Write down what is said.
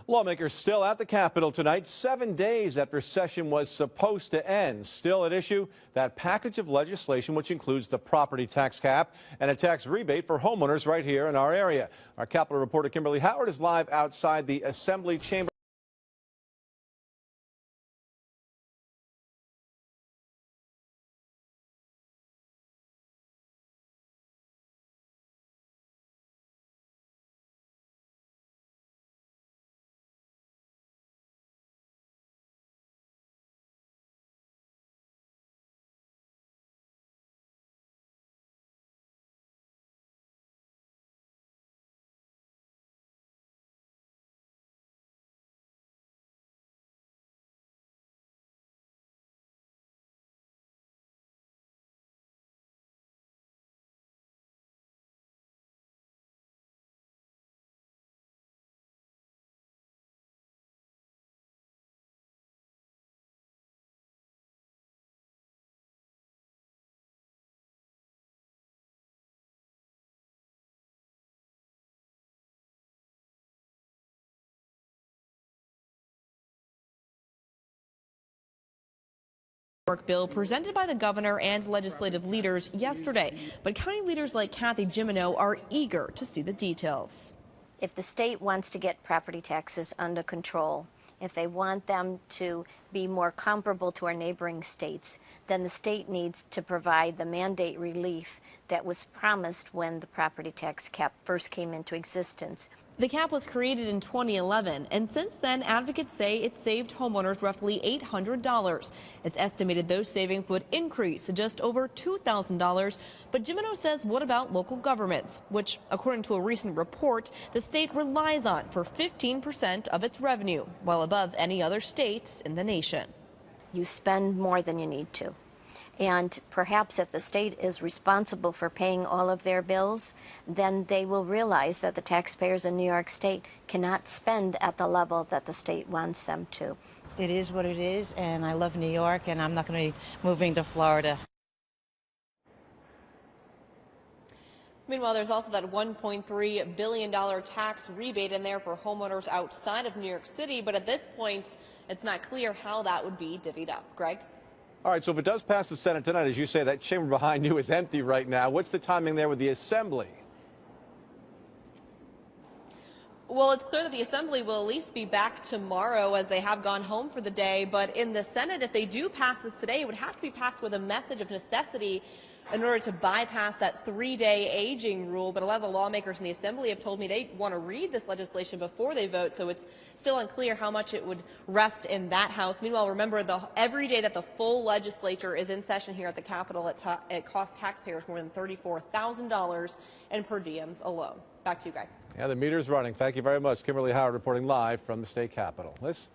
Lawmakers still at the Capitol tonight, 7 days after session was supposed to end. Still at issue, that package of legislation which includes the property tax cap and a tax rebate for homeowners right here in our area. Our Capitol reporter Kimberly Howard is live outside the Assembly chamber. Bill presented by the governor and legislative leaders yesterday, but county leaders like Kathy Jimeno are eager to see the details. If the state wants to get property taxes under control, if they want them to be more comparable to our neighboring states, then the state needs to provide the mandate relief that was promised when the property tax cap first came into existence. The cap was created in 2011, and since then, advocates say it saved homeowners roughly $800. It's estimated those savings would increase to just over $2,000. But Jimeno says, what about local governments, which, according to a recent report, the state relies on for 15% of its revenue, well above any other states in the nation. You spend more than you need to. And perhaps if the state is responsible for paying all of their bills, then they will realize that the taxpayers in New York State cannot spend at the level that the state wants them to. It is what it is, and I love New York, and I'm not going to be moving to Florida. Meanwhile, there's also that $1.3 billion tax rebate in there for homeowners outside of New York City, but at this point, it's not clear how that would be divvied up. Greg? All right, so if it does pass the Senate tonight, as you say, that chamber behind you is empty right now. What's the timing there with the Assembly? Well, it's clear that the Assembly will at least be back tomorrow as they have gone home for the day. But in the Senate, if they do pass this today, it would have to be passed with a message of necessity in order to bypass that 3-day aging rule. But a lot of the lawmakers in the Assembly have told me they want to read this legislation before they vote, so it's still unclear how much it would rest in that House. Meanwhile, remember, every day that the full legislature is in session here at the Capitol, it costs taxpayers more than $34,000 in per diems alone. Back to you, Greg. Yeah, the meter's running. Thank you very much. Kimberly Howard reporting live from the state capitol. Liz?